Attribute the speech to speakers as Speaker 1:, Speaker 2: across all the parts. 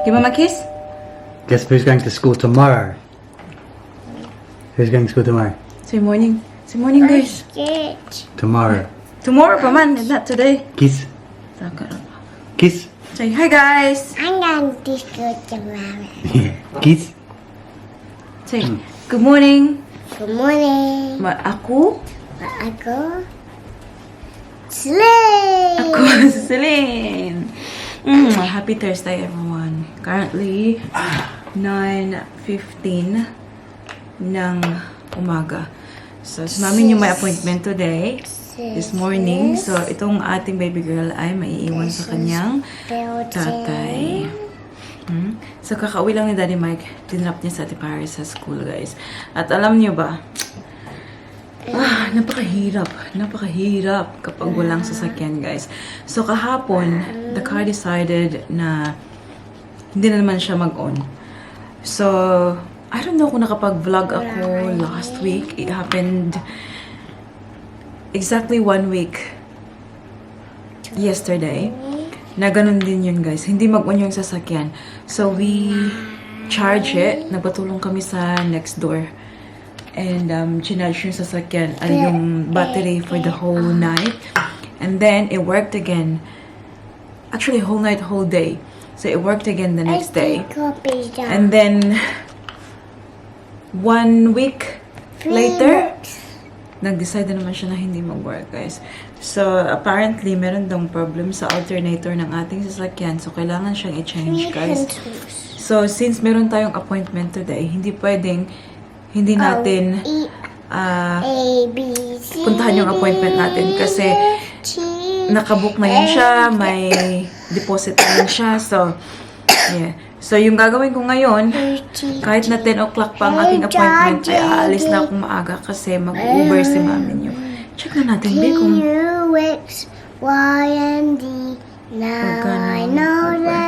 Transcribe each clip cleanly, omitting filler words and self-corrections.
Speaker 1: Give him a kiss.
Speaker 2: Guess who's going to school tomorrow? Who's going to school tomorrow?
Speaker 1: Say morning. Say morning, guys.
Speaker 2: Tomorrow.
Speaker 1: Tomorrow pa man, not today.
Speaker 2: Kiss. Kiss.
Speaker 1: Say hi, guys.
Speaker 3: I'm going to school tomorrow.
Speaker 2: Kiss.
Speaker 1: Say good morning.
Speaker 3: Good morning.
Speaker 1: Ako?
Speaker 3: Ako. Slay!
Speaker 1: Ako si Celine. Happy Thursday, everyone. Currently, 9:15 ng umaga. So, si mami yung may appointment today, this morning. So, itong ating baby girl ay maiiwan sa kanyang tatay. So, kakauwi lang ni Daddy Mike. Dinrap niya sa Ate Paris sa school, guys. At alam niyo ba, napakahirap. Napakahirap kapag walang sasakyan, guys. So, kahapon, the car decided na hindi na naman siya mag-on. So, I don't know kung nakapag-vlog ako last week. It happened exactly 1 week yesterday. Na ganun din yun, guys. Hindi mag-on yung sasakyan. So, we charge it. Nagpatulong kami sa next door. And chinarge yung sasakyan ay yung battery for the whole night. And then, it worked again. Actually, whole night, whole day. So, it worked again the next day. And then, 1 week later, nag-decide na naman siya na hindi mag-work, guys. So, apparently, meron daw problem sa alternator ng ating sasakyan. So, kailangan siyang i-change, guys. So, since meron tayong appointment today, hindi pwedeng hindi natin puntahan yung appointment natin kasi nakabook na yun siya, may deposit na yun siya. So, yeah. So, yung gagawin ko ngayon, kahit na 10 o'clock pa ang ating appointment, ay aalis na akong maaga kasi mag-Uber si mami niyo. Check na natin, babe, kung
Speaker 3: Y and D. Now I know the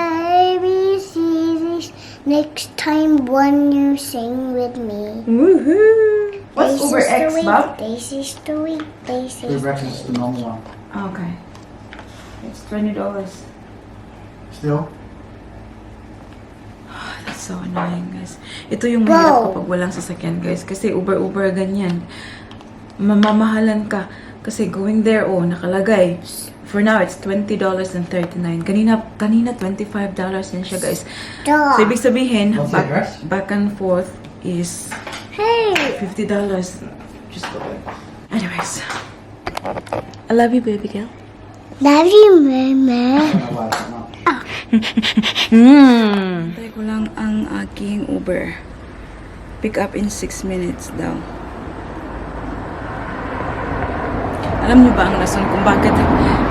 Speaker 3: ABCs. Next time when you sing with me.
Speaker 1: Woohoo! What's Uber X, Bob?
Speaker 3: This is the week. This is
Speaker 2: Uber X is the normal one.
Speaker 1: Okay. It's $20.
Speaker 2: Still?
Speaker 1: That's so annoying, guys. Ito yung mahirap kapag walang sasakyan, guys. Kasi Uber ganyan. Mamamahalan ka. Kasi going there, nakalagay. For now, it's $20.39. Kanina $25 yan siya, guys. So, ibig sabihin, back and forth is $50. Just go away. Anyways. I love you, baby girl.
Speaker 3: Love you, Mama.
Speaker 1: Try ko lang ang aking Uber. Pick up in 6 minutes daw. Alam niyo ba ang rason kung bakit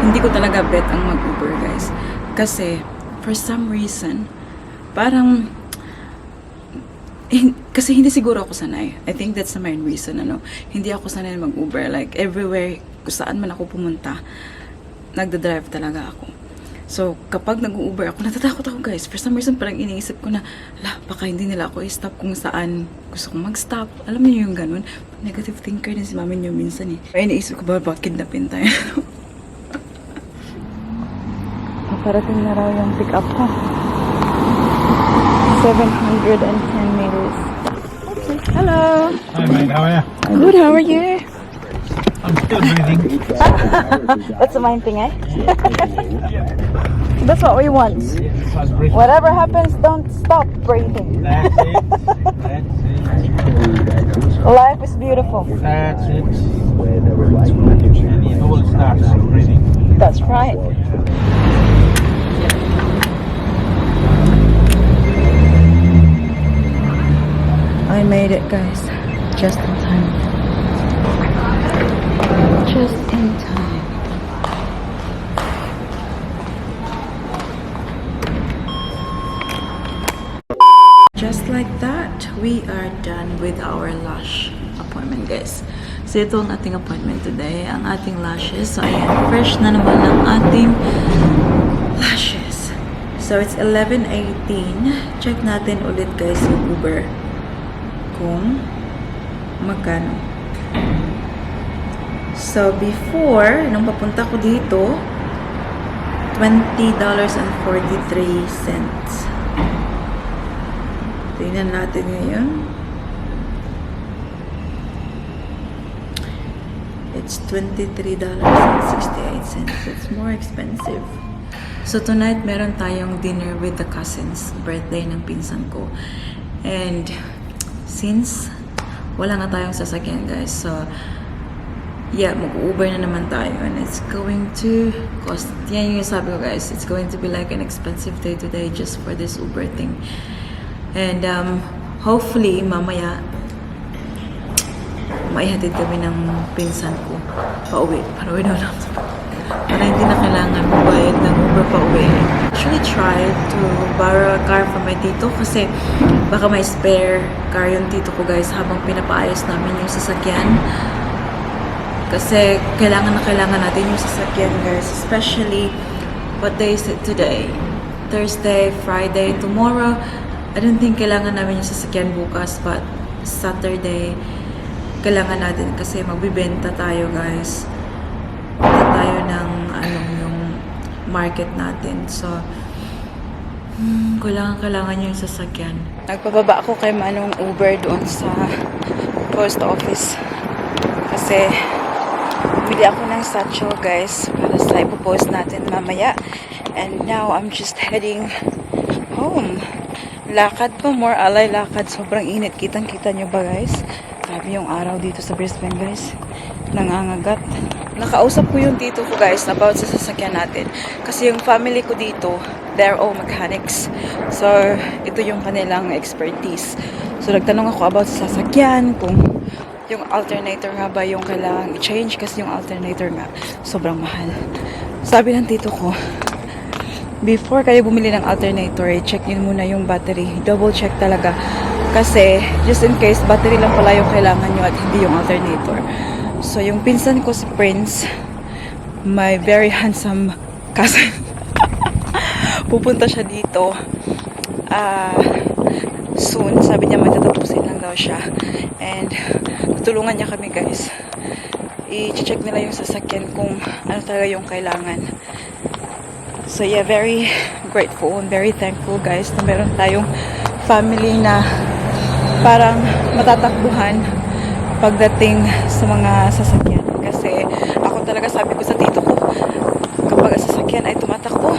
Speaker 1: hindi ko talaga bet ang mag-Uber, guys? Kasi, for some reason, parang, kasi hindi siguro ako sanay. I think that's the main reason, Hindi ako sanay mag-Uber. Like, everywhere, kung saan man ako pumunta, nagda-drive talaga ako. So, kapag nag-Uber ako, natatakot ako, guys. For some reason, parang iniisip ko na, baka hindi nila ako i-stop kung saan gusto kong mag-stop. Alam niyo yung ganun? Negative thinker din si mami niyo minsan, eh. Kaya iniisip ko ba kidnapin tayo? Parating na raw yung pick-up ko. 710 meters. Okay. Hello!
Speaker 4: Hi mate, how are you?
Speaker 1: Good, how are you?
Speaker 4: I'm still breathing.
Speaker 1: That's the main thing, eh? That's what we want.
Speaker 4: How's breathing?
Speaker 1: Whatever happens, don't stop breathing.
Speaker 4: That's it. That's it.
Speaker 1: Life is beautiful.
Speaker 4: That's it. And it all starts from breathing.
Speaker 1: That's right. I made it, guys. Just in time. Just in time. Just like that, we are done with our lash appointment, guys. So, ito ang ating appointment today. Ang ating lashes. So, ayan, fresh na naman ang ating lashes. So, it's 11:18. Check natin ulit, guys, yung Uber. Kung magkano. So, before, nung papunta ko dito, $20.43. Tingnan natin ngayon. It's $23.68. It's more expensive. So tonight, meron tayong dinner with the cousins. Birthday ng pinsan ko. And since wala na tayong sasakyan, guys. So, yeah, mag-Uber na naman tayo. And it's going to cost, yan yung sabi ko, guys. It's going to be like an expensive day today just for this Uber thing. And hopefully, mamaya, maihatid kami ng pinsan ko pauwi. Para we don't have to, para hindi na kailangan magbayad ng Uber pauwi. Actually tried to borrow a car from my tito kasi baka may spare car yung tito ko, guys, habang pinapaayos namin yung sasakyan. Kasi kailangan na kailangan natin yung sasakyan, guys. Especially, what day is it today? Thursday, Friday, tomorrow. I don't think kailangan namin yung sasakyan bukas, but Saturday, kailangan natin kasi magbibenta tayo, guys. Benta tayo ng yung market natin. So, kailangan yung sasakyan. Nagpababa ako kay Manong Uber doon sa post office. Kasi, bili ako ng satchel, guys, para sa ipopost natin mamaya. And now, I'm just heading home. Lakad pa, more alay lakad. Sobrang init. Kitang-kita nyo ba, guys? Grabe yung araw dito sa Brisbane, guys. Nangangagat. Nakausap ko yung tito ko, guys, about sa sasakyan natin. Kasi yung family ko dito, they're all mechanics. So, ito yung kanilang expertise. So, nagtanong ako about sa sasakyan, kung yung alternator nga ba yung kailangang i-change, kasi yung alternator nga sobrang mahal. Sabi ng tito ko, before kayo bumili ng alternator, check nyo muna yung battery. Double check talaga. Kasi, just in case, battery lang pala yung kailangan nyo at hindi yung alternator. So, yung pinsan ko si Prince, my very handsome cousin, pupunta siya dito soon. Sabi niya magtatapusin lang daw siya. And, tutulungan niya kami, guys. I-check nila yung sasakyan kung ano talaga yung kailangan. So yeah, very grateful and very thankful, guys, na meron tayong family na parang matatakbuhan pagdating sa mga sasakyan. Kasi ako talaga, sabi ko sa tito ko, kapag ang sasakyan ay tumatakbo,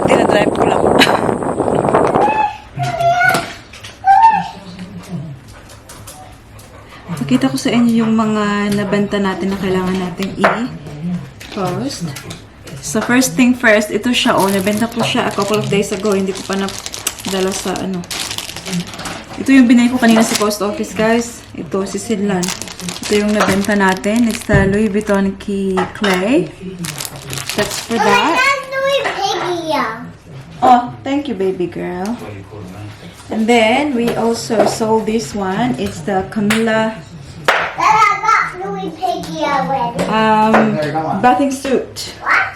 Speaker 1: dinadrive ko lang. Nakita ko sa inyo yung mga nabenta natin na kailangan natin i-post. So, first thing first, ito siya, nabenta ko siya a couple of days ago. Hindi ko pa nadala sa, Ito yung binay ko kanina sa post office, guys. Ito, si Sidlan. Ito yung nabenta natin. It's the Louis Vuitton Key Clay. That's for that. Oh, thank you, baby girl. And then, we also sold this one. It's the Camilla bathing suit.
Speaker 3: What?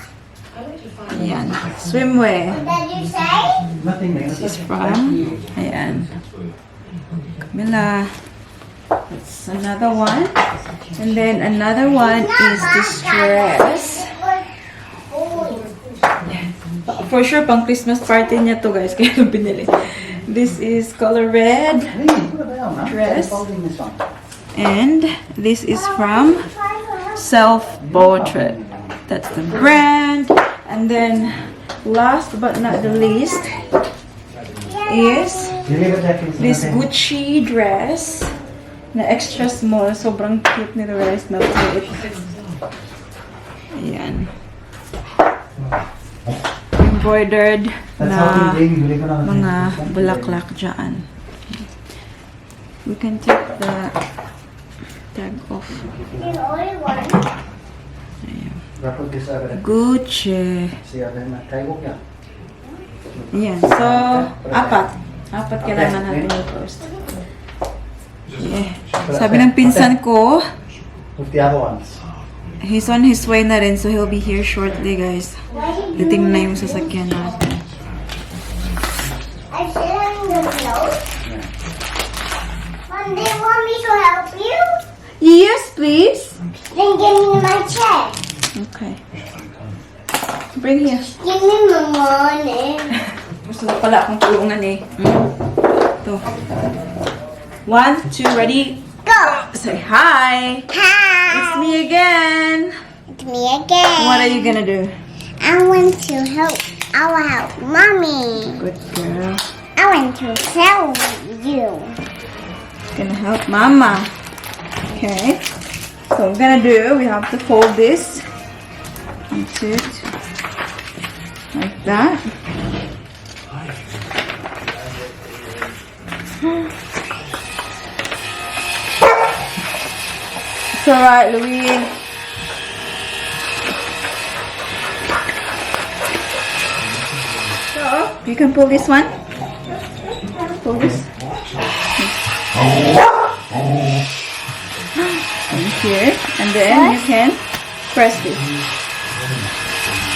Speaker 1: Ayan. Swimwear.
Speaker 3: What did you say?
Speaker 1: This is from, ayan, Camilla. That's another one. And then another one is this dress. For sure, pang Christmas party niya to, guys. Kaya nung pinili. This is color red dress. And this is from Self-Portrait. That's the brand. And then, last but not the least, is this Gucci dress na extra small. Sobrang cute nito, guys. Ayan. Embroidered na mga bulaklak dyan. We can take the tag off. Gucci. Ayan. So, apat kailangan natin i-post. Yeah. Sabi ng pinsan ko, he's on his way na rin, so he'll be here shortly, guys. Dating na yung sasakyan natin.
Speaker 3: I'm sitting in the clothes. Mom, do you want me to help you?
Speaker 1: Yes, please.
Speaker 3: Then give me my check.
Speaker 1: Okay. Bring here.
Speaker 3: Give me my money.
Speaker 1: Gusto mo pala akong tulungan eh. Ito. 1, 2, ready?
Speaker 3: Go.
Speaker 1: Say hi.
Speaker 3: Hi.
Speaker 1: It's me again.
Speaker 3: It's me again.
Speaker 1: What are you gonna do?
Speaker 3: I want to help. I will help mommy.
Speaker 1: Good girl.
Speaker 3: I want to tell you.
Speaker 1: Gonna help mama. Okay. So we're gonna do, we have to fold this into it like that. It's alright, Louis. So you can pull this one. Pull this. And here, and then you can press this.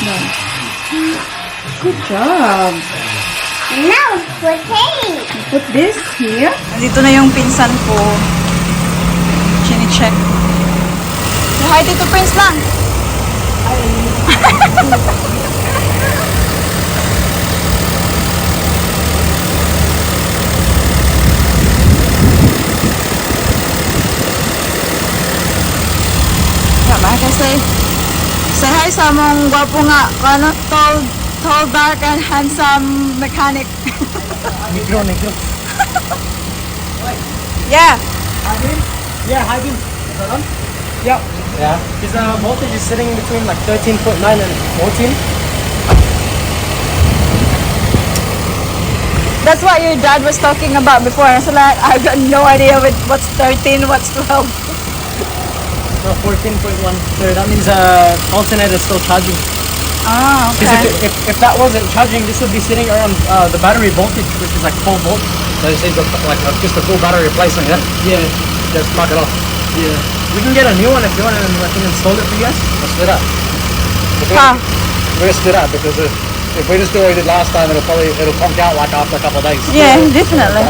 Speaker 1: No. Good job.
Speaker 3: Now put it.
Speaker 1: Put this here. Dito na yung pinsan ko. Chini-check. Say hi, Tito Prince lang. Say hi sa mong gwapo nga, ano, tall, dark, and handsome mechanic.
Speaker 4: Negro.
Speaker 1: Yeah.
Speaker 4: Yeah, high beam. Is that on? Yeah. Yeah. His voltage is sitting between like 13.9 and 14.
Speaker 1: That's what your dad was talking about before. So like, I've got no idea with what's 13, what's 12.
Speaker 4: No, 14.1. So that means alternator is still charging.
Speaker 1: Ah,
Speaker 4: Because
Speaker 1: okay.
Speaker 4: if that wasn't charging, this would be sitting around the battery voltage, which is like 12 volts. So this is like just a full battery replacement. Yeah. Just plug it off. Yeah. We can get a new one if you want, and I can install it for you guys. Let's do that. We're gonna do that because if we just do what we did last time, it'll conk out like after a couple of days.
Speaker 1: Yeah, definitely.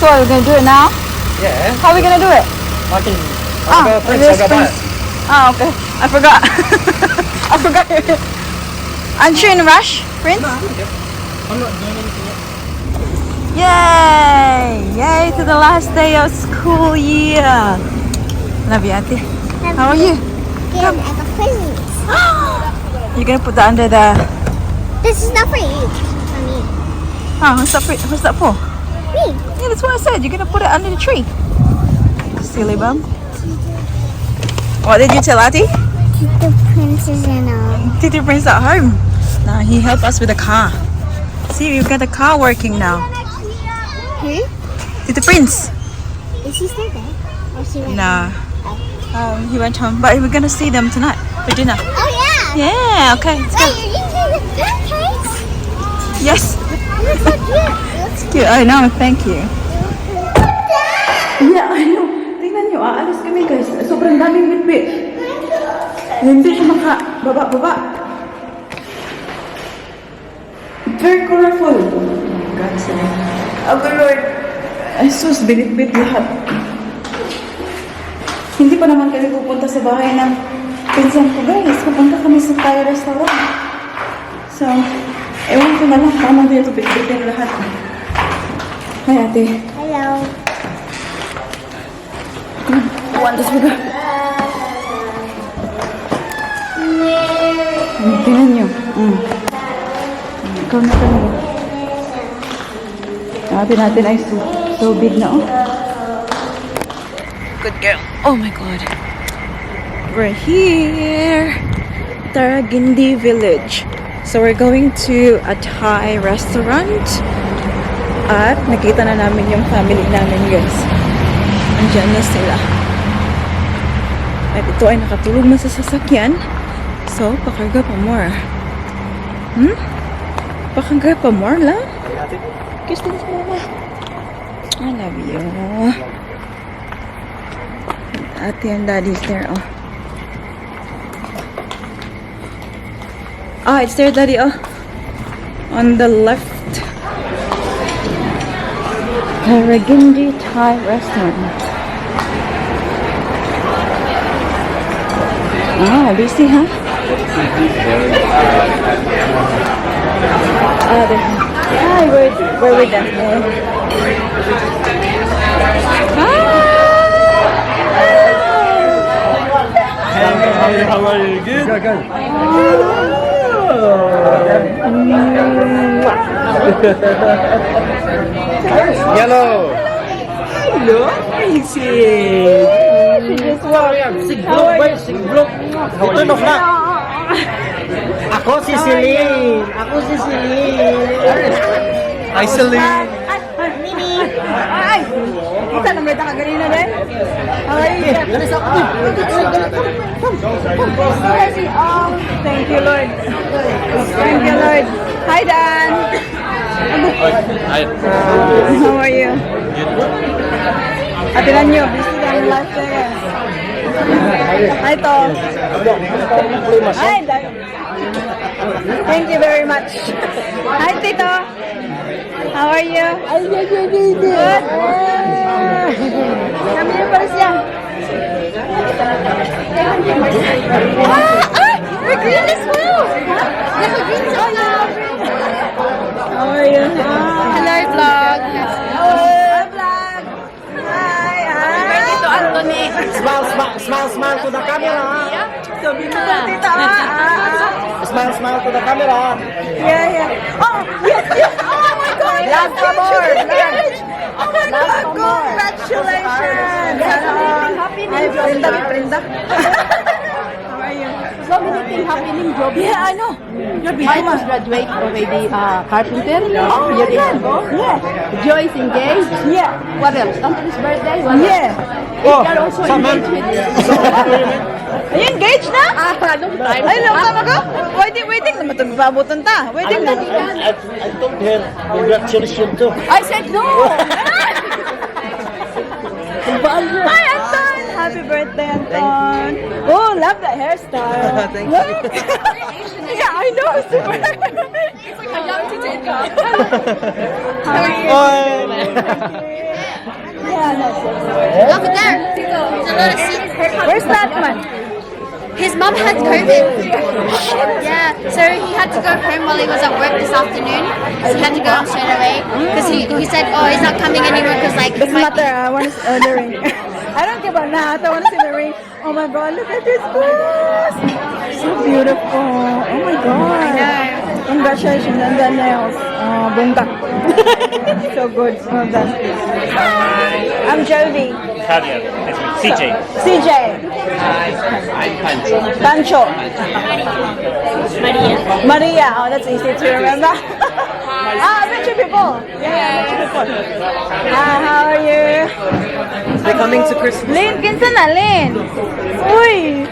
Speaker 1: So are we gonna do it now?
Speaker 4: Yeah.
Speaker 1: How are we gonna do it?
Speaker 4: I can.
Speaker 1: Ah,
Speaker 4: I'll go
Speaker 1: there's
Speaker 4: buy it.
Speaker 1: Prince. Ah, okay. I forgot. I forgot. Aren't you in a rush, Prince?
Speaker 4: No, I'm okay. I'm not doing anything yet.
Speaker 1: Yay! Yay to the last day of school year. Love you, Auntie. How are you?
Speaker 3: Good. I got presents.
Speaker 1: You're gonna put that under the...
Speaker 3: This is not for you. For me.
Speaker 1: Oh, what's that for?
Speaker 3: Me.
Speaker 1: Yeah, that's what I said. You're gonna put it under the tree. Silly bum. What did you tell Auntie?
Speaker 3: The princess and
Speaker 1: Tito Prince at home. Now he helped us with the car. See, we've got the car working now.
Speaker 3: Who?
Speaker 1: Tito Prince.
Speaker 3: Is he still there? Or she went
Speaker 1: No.
Speaker 3: home?
Speaker 1: He went home, but we're gonna see them tonight for dinner.
Speaker 3: Oh yeah.
Speaker 1: Yeah, okay, let's
Speaker 3: Wait,
Speaker 1: go.
Speaker 3: are you doing the case?
Speaker 1: Yes.
Speaker 3: Looks so cute. Looks
Speaker 1: Cute, I know, thank you. Yeah, I know. Tingnan nyo, aalis kami guys. Sobrang daming bitbit. Hindi siya baba. Very colorful. Oh my God, sorry. Oh Lord. Ay sus, binitbit lahat. Hindi pa naman kami pupunta sa bahay ng pinsan ko guys. Pupunta kami sa Thai restaurant. So, ewan ko na lang paano dito bitbitin lahat. Hi ate.
Speaker 3: Hello.
Speaker 1: Wantas mo ka. Tingnan nyo. Ikaw na talaga. Natin ay so big na oh. Good girl. Oh my God. We're here. Taragindi Village. So we're going to a Thai restaurant. At nakita na namin yung family namin guys. Andiyan na sila. At ito ay nakatulog na sa sasakyan. So, pakarga pa more. Pakarga pa more lang? Kiss this mama. I love you. Ate and daddy's there. Oh. Ah, it's there, daddy. Oh. On the left. Taragindi Thai restaurant. Ah, busy, huh? Hi, where we done?
Speaker 4: Hey, how are you? Good? Good. Yellow.
Speaker 1: Hello, Princess. She just walked.
Speaker 4: Siglok. Ito na flat. Ako si Celine. Hi, Celine.
Speaker 1: Mimi. Ay, kita na merda ka ganina din. Ay, thank you, Lord. Thank you, Lord. Hi, Dan.
Speaker 4: Hi.
Speaker 1: How are you? Atinan nyo, busy ka ng life there. Hi, Tom. Hi, Dan. Thank you very much. Hi, Tito. How are you? Good. Kami yung pares yan. We're green as well. Little green solo. How are you?
Speaker 5: Hello, vlog.
Speaker 1: Hello, vlog. Hi.
Speaker 5: Birthday to Anthony.
Speaker 4: Smile to the camera.
Speaker 1: Sabi mo ba, Tita?
Speaker 4: Smile to the camera.
Speaker 1: Yeah. Oh, yes. Oh my God.
Speaker 5: Last for more.
Speaker 1: Oh my God. Congratulations. Hi, Brenda. How are you?
Speaker 5: So many things happening, Joby.
Speaker 1: Yeah, I know. You're
Speaker 5: Mine was graduate already, carpenter.
Speaker 1: Oh my God. Yeah.
Speaker 5: Joy is engaged.
Speaker 1: Yeah.
Speaker 5: What else? Anthony's birthday. What else?
Speaker 1: Yeah.
Speaker 5: They're also engaged with
Speaker 1: Are you engaged na?
Speaker 5: long time.
Speaker 1: Ay, long time ago? Waiting naman ito. Mabutan ta. Waiting na.
Speaker 4: I told her congratulations too.
Speaker 5: I said no.
Speaker 1: Hi, Anton! Happy birthday, Anton! Oh, love that hairstyle.
Speaker 4: Thank
Speaker 1: you. Yeah, I know. Super.
Speaker 5: It's like a young Titika.
Speaker 1: How are you? Yeah, that's it.
Speaker 5: Over there. There's a lot of seats.
Speaker 1: Where's that one?
Speaker 5: His mum had COVID. Yeah, so he had to go home while he was at work this afternoon. So he had to go home straight away because he said, oh, he's not coming anymore because like.
Speaker 1: Doesn't matter. I want to see the ring. I don't care about that. I want to see the ring. Oh my God! Look at this glass. So beautiful. Oh my God.
Speaker 5: I know.
Speaker 1: Congratulations on the nails. Bunga. So good. Well done. Hi. I'm Jovi.
Speaker 6: Claudia, CJ.
Speaker 1: CJ.
Speaker 6: I'm Pancho.
Speaker 1: Pancho. Maria. Oh, that's easy to remember. I met you before. Yeah, I met you before. How are you?
Speaker 4: They're coming to Christmas.
Speaker 1: Lynn, kinsa na, Lynn? Uy!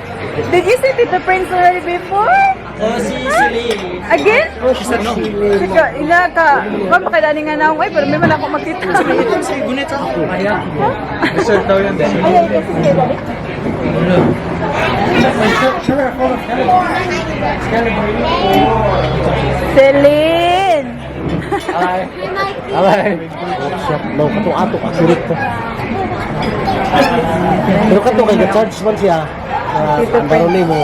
Speaker 1: Did you see Tito Prince already before?
Speaker 4: Oh, si Celine.
Speaker 1: Again?
Speaker 4: Oh, she said no.
Speaker 1: Sika, ina ka. Kung makilani nga na ako, pero may man ako makita.
Speaker 4: Ito si Gunita. Ayan. Reserve daw yan.
Speaker 1: Ay, kasi kayo, Daddy. Celine!
Speaker 4: Alay. Workshop. Law ka to ato. Asirit to. Pero ka to kay ga-charge man siya. Ang baroni mo.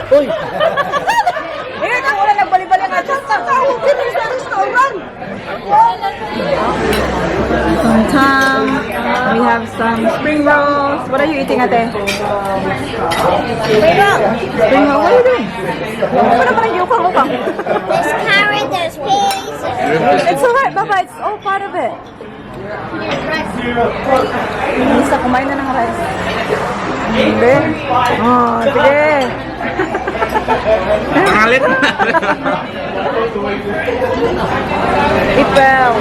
Speaker 4: Uy!
Speaker 1: Ngayon ako na nagbali-bali nga dyan. Tawag din sa restaurant. Tom, we have some spring rolls. What are you eating, ate? Spring roll. Spring roll. What are you doing? Ano naman ang yukang-ukang?
Speaker 3: There's carrot, there's peas.
Speaker 1: It's alright, Baba. It's all part of it. Isa, kumain na ng rice. Hindi. Oh, sige.
Speaker 6: Alit.
Speaker 1: Ipel.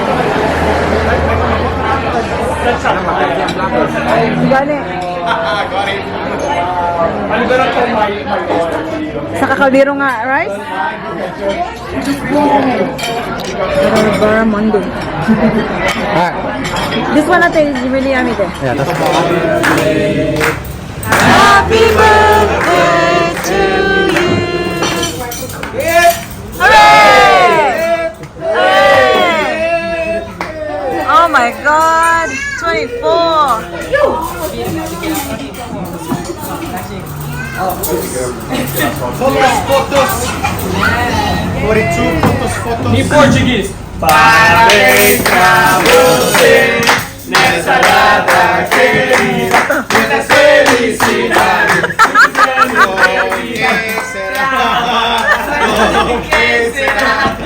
Speaker 1: Gani. Sa kakaldero nga, rice? Barramundo. This one natin is really yummy there.
Speaker 2: Yeah, that's
Speaker 1: Happy birthday to you. Hooray! Hooray! Oh my God! 24.
Speaker 7: Photos. 42 photos.
Speaker 4: Em português.
Speaker 7: Parabéns pra você nessa data querida. Muitas felicidades. Quem será?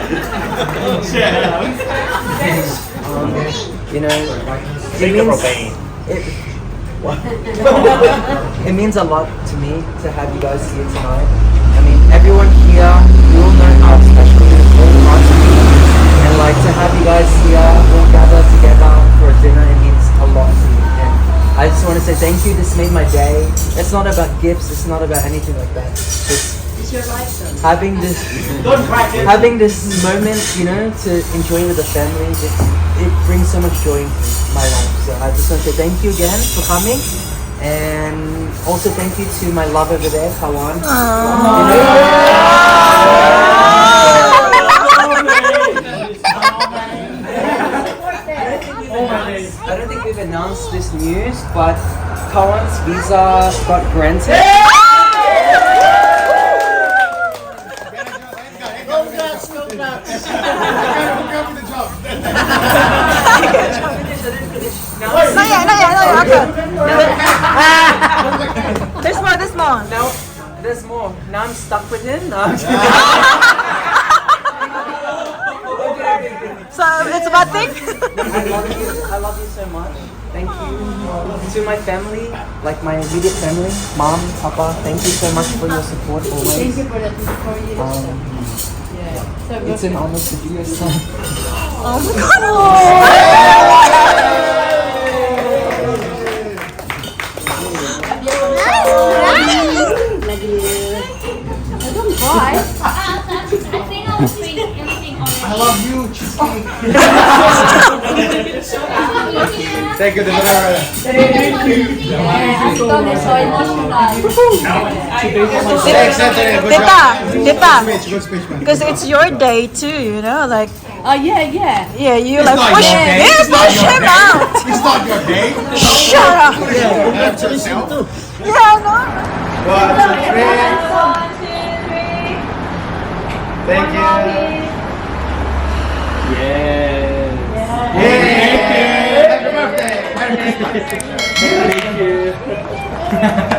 Speaker 8: You know,
Speaker 6: Drink the propane.
Speaker 8: it means a lot to me to have you guys here tonight. I mean, everyone here, you all know how special it is, all parts of me. And like to have you guys here, all gather together for a dinner, it means a lot to me. And I just want to say thank you. This made my day. It's not about gifts. It's not about anything like that. Just having this moment, you know, to enjoy with the family. It brings so much joy into my life. So I just want to say thank you again for coming. And also thank you to my love over there, Kawan. I don't think we've announced this news, but Kawan's visa got granted.
Speaker 1: There's more.
Speaker 8: Now, there's more. Now I'm stuck with him. No,
Speaker 1: So it's a bad thing?
Speaker 8: I love you so much. Thank you. To my family, like my immediate family, Mom, Papa, thank you so much for your support always. Thank you for that. It's an honor to be your son.
Speaker 7: I love you, cheesecake. Thank you, Good speech, man.
Speaker 1: Because it's your day too, you know, like
Speaker 9: Oh yeah, yeah.
Speaker 1: yeah, you
Speaker 7: It's
Speaker 1: like
Speaker 7: not
Speaker 1: push,
Speaker 7: your day.
Speaker 1: yeah,
Speaker 7: It's not
Speaker 1: push
Speaker 7: your
Speaker 1: him
Speaker 7: day.
Speaker 1: out.
Speaker 7: It's not your day.
Speaker 1: Shut up.
Speaker 7: That's yourself.
Speaker 1: Yeah, no.
Speaker 7: 1, 2, 3. Thank you.
Speaker 4: Yeah.
Speaker 7: Yay! Happy birthday.
Speaker 4: Thank you.